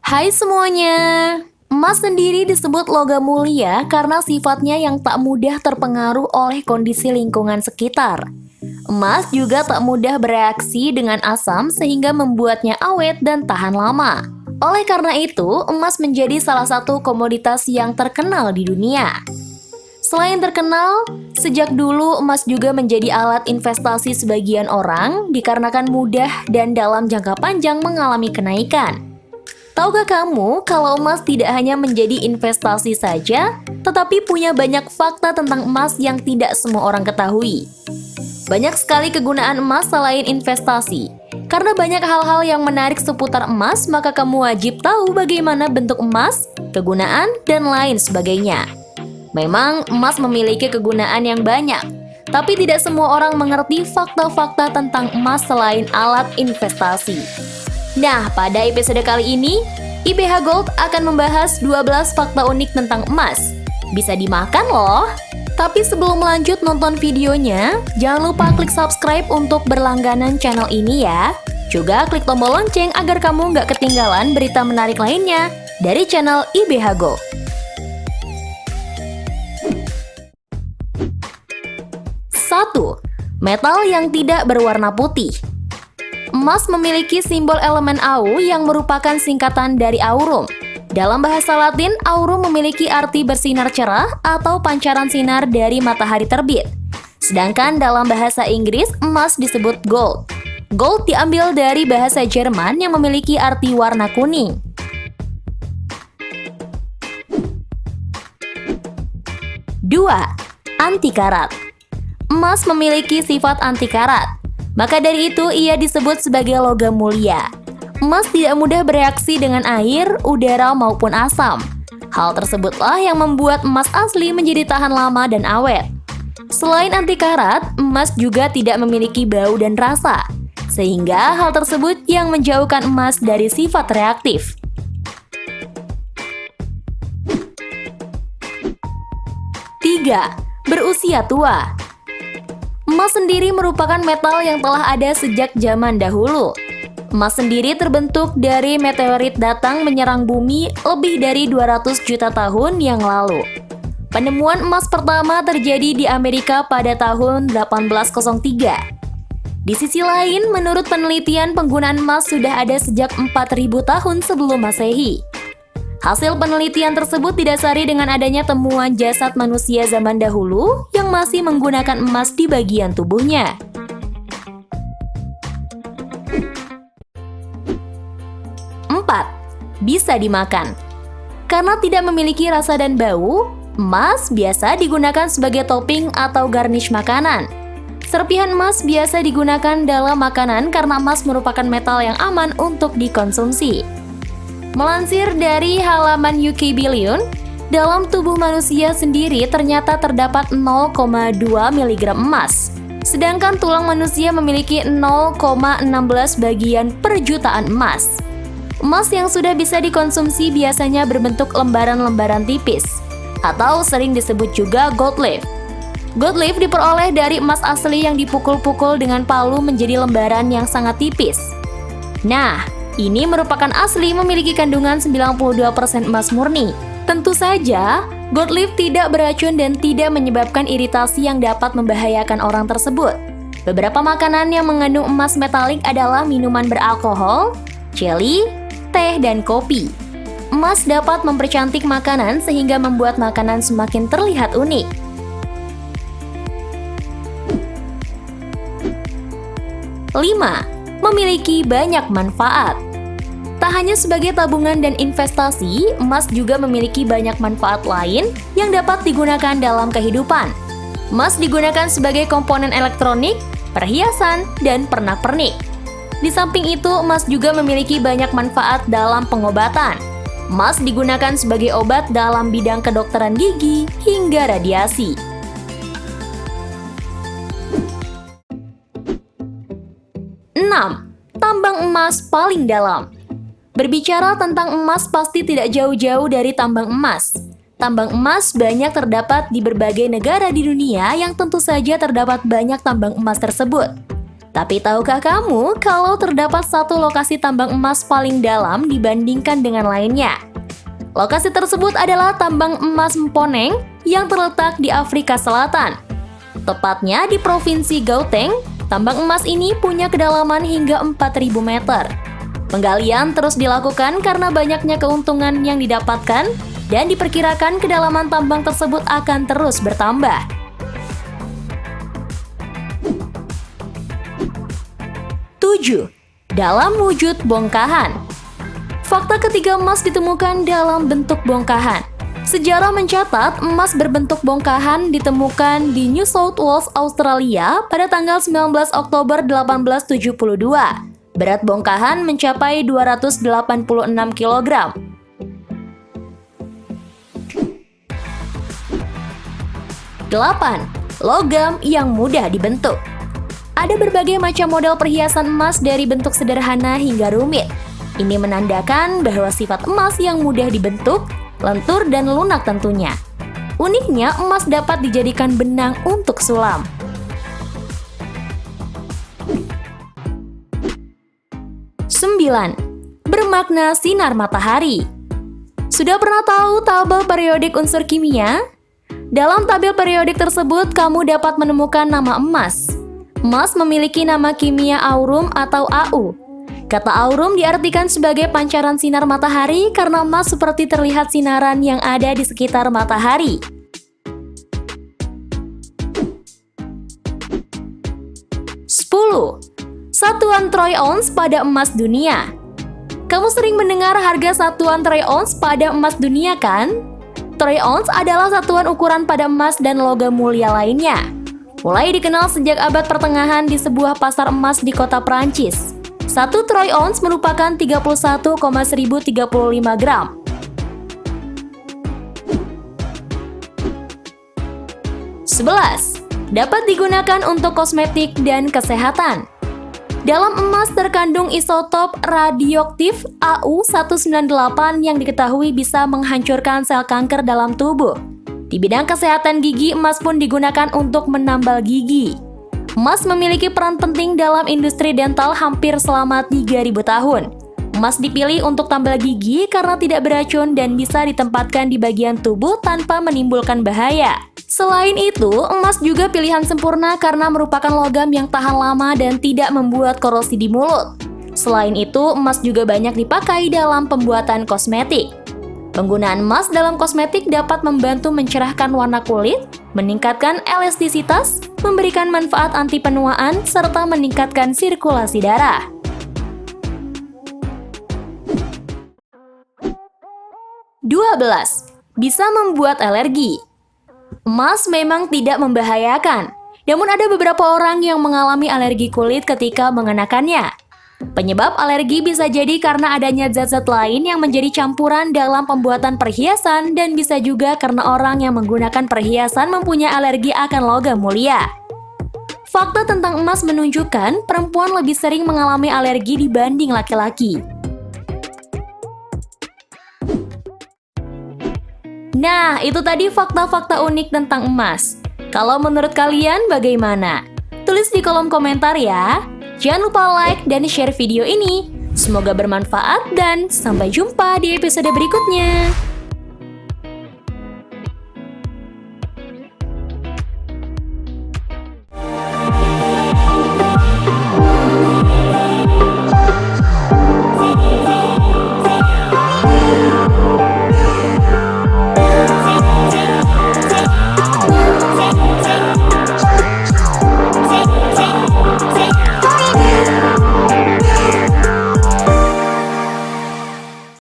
Hai semuanya, emas sendiri disebut logam mulia karena sifatnya yang tak mudah terpengaruh oleh kondisi lingkungan sekitar. Emas juga tak mudah bereaksi dengan asam sehingga membuatnya awet dan tahan lama. Oleh karena itu, emas menjadi salah satu komoditas yang terkenal di dunia. Selain terkenal, sejak dulu emas juga menjadi alat investasi sebagian orang dikarenakan mudah dan dalam jangka panjang mengalami kenaikan. Tahukah kamu kalau emas tidak hanya menjadi investasi saja, tetapi punya banyak fakta tentang emas yang tidak semua orang ketahui? Banyak sekali kegunaan emas selain investasi. Karena banyak hal-hal yang menarik seputar emas, maka kamu wajib tahu bagaimana bentuk emas, kegunaan, dan lain sebagainya. Memang emas memiliki kegunaan yang banyak, tapi tidak semua orang mengerti fakta-fakta tentang emas selain alat investasi. Nah, pada episode kali ini, IBH Gold akan membahas 12 fakta unik tentang emas. Bisa dimakan loh! Tapi sebelum lanjut nonton videonya, jangan lupa klik subscribe untuk berlangganan channel ini ya. Juga klik tombol lonceng agar kamu nggak ketinggalan berita menarik lainnya dari channel IBH Gold. 1. Metal yang tidak berwarna putih. Emas memiliki simbol elemen Au yang merupakan singkatan dari aurum. Dalam bahasa Latin, aurum memiliki arti bersinar cerah atau pancaran sinar dari matahari terbit. Sedangkan dalam bahasa Inggris, emas disebut gold. Gold diambil dari bahasa Jerman yang memiliki arti warna kuning. 2. Anti karat. Emas memiliki sifat anti karat. Maka dari itu ia disebut sebagai logam mulia. Emas tidak mudah bereaksi dengan air, udara maupun asam. Hal tersebutlah yang membuat emas asli menjadi tahan lama dan awet. Selain anti karat, emas juga tidak memiliki bau dan rasa. Sehingga hal tersebut yang menjauhkan emas dari sifat reaktif. 3. Berusia tua. Emas sendiri merupakan metal yang telah ada sejak zaman dahulu. Emas sendiri terbentuk dari meteorit datang menyerang bumi lebih dari 200 juta tahun yang lalu. Penemuan emas pertama terjadi di Amerika pada tahun 1803. Di sisi lain, menurut penelitian penggunaan emas sudah ada sejak 4000 tahun sebelum Masehi. Hasil penelitian tersebut didasari dengan adanya temuan jasad manusia zaman dahulu yang masih menggunakan emas di bagian tubuhnya. 4. Bisa dimakan. Karena tidak memiliki rasa dan bau, emas biasa digunakan sebagai topping atau garnish makanan. Serpihan emas biasa digunakan dalam makanan karena emas merupakan metal yang aman untuk dikonsumsi. Melansir dari halaman UK Billion, dalam tubuh manusia sendiri ternyata terdapat 0,2 mg emas. Sedangkan tulang manusia memiliki 0,16 bagian per jutaan emas. Emas yang sudah bisa dikonsumsi biasanya berbentuk lembaran-lembaran tipis, atau sering disebut juga gold leaf. Gold leaf diperoleh dari emas asli yang dipukul-pukul dengan palu menjadi lembaran yang sangat tipis. Nah, ini merupakan asli memiliki kandungan 92% emas murni. Tentu saja, gold leaf tidak beracun dan tidak menyebabkan iritasi yang dapat membahayakan orang tersebut. Beberapa makanan yang mengandung emas metalik adalah minuman beralkohol, jelly, teh, dan kopi. Emas dapat mempercantik makanan sehingga membuat makanan semakin terlihat unik. 5. Memiliki banyak manfaat. Tak hanya sebagai tabungan dan investasi, emas juga memiliki banyak manfaat lain yang dapat digunakan dalam kehidupan. Emas digunakan sebagai komponen elektronik, perhiasan, dan pernak-pernik. Di samping itu, emas juga memiliki banyak manfaat dalam pengobatan. Emas digunakan sebagai obat dalam bidang kedokteran gigi hingga radiasi. 6. Tambang emas paling dalam. Berbicara tentang emas pasti tidak jauh-jauh dari tambang emas. Tambang emas banyak terdapat di berbagai negara di dunia yang tentu saja terdapat banyak tambang emas tersebut. Tapi tahukah kamu kalau terdapat satu lokasi tambang emas paling dalam dibandingkan dengan lainnya? Lokasi tersebut adalah tambang emas Mponeng yang terletak di Afrika Selatan. Tepatnya di Provinsi Gauteng, tambang emas ini punya kedalaman hingga 4.000 meter. Penggalian terus dilakukan karena banyaknya keuntungan yang didapatkan dan diperkirakan kedalaman tambang tersebut akan terus bertambah. 7. Dalam wujud bongkahan. Fakta ketiga, emas ditemukan dalam bentuk bongkahan. Sejarah mencatat emas berbentuk bongkahan ditemukan di New South Wales, Australia pada tanggal 19 Oktober 1872. Berat bongkahan mencapai 286 kg. 8. Logam yang mudah dibentuk. Ada berbagai macam model perhiasan emas dari bentuk sederhana hingga rumit. Ini menandakan bahwa sifat emas yang mudah dibentuk, lentur dan lunak tentunya. Uniknya, emas dapat dijadikan benang untuk sulam. 9. Bermakna sinar matahari. Sudah pernah tahu tabel periodik unsur kimia? Dalam tabel periodik tersebut, kamu dapat menemukan nama emas. Emas memiliki nama kimia aurum atau Au. Kata aurum diartikan sebagai pancaran sinar matahari karena emas seperti terlihat sinaran yang ada di sekitar matahari. 10. Satuan troy ounce pada emas dunia. Kamu sering mendengar harga satuan troy ounce pada emas dunia kan? Troy ounce adalah satuan ukuran pada emas dan logam mulia lainnya. Mulai dikenal sejak abad pertengahan di sebuah pasar emas di kota Prancis. Satu troy ounce merupakan 31,1035 gram. 11. Dapat digunakan untuk kosmetik dan kesehatan. Dalam emas terkandung isotop radioaktif Au-198 yang diketahui bisa menghancurkan sel kanker dalam tubuh. Di bidang kesehatan gigi, emas pun digunakan untuk menambal gigi. Emas memiliki peran penting dalam industri dental hampir selama 3.000 tahun. Emas dipilih untuk tambal gigi karena tidak beracun dan bisa ditempatkan di bagian tubuh tanpa menimbulkan bahaya. Selain itu, emas juga pilihan sempurna karena merupakan logam yang tahan lama dan tidak membuat korosi di mulut. Selain itu, emas juga banyak dipakai dalam pembuatan kosmetik. Penggunaan emas dalam kosmetik dapat membantu mencerahkan warna kulit, meningkatkan elastisitas, memberikan manfaat anti penuaan, serta meningkatkan sirkulasi darah. 12. Bisa membuat alergi. Emas memang tidak membahayakan, namun ada beberapa orang yang mengalami alergi kulit ketika mengenakannya. Penyebab alergi bisa jadi karena adanya zat-zat lain yang menjadi campuran dalam pembuatan perhiasan dan bisa juga karena orang yang menggunakan perhiasan mempunyai alergi akan logam mulia. Fakta tentang emas menunjukkan perempuan lebih sering mengalami alergi dibanding laki-laki. Nah, itu tadi fakta-fakta unik tentang emas. Kalau menurut kalian bagaimana? Tulis di kolom komentar ya. Jangan lupa like dan share video ini. Semoga bermanfaat dan sampai jumpa di episode berikutnya.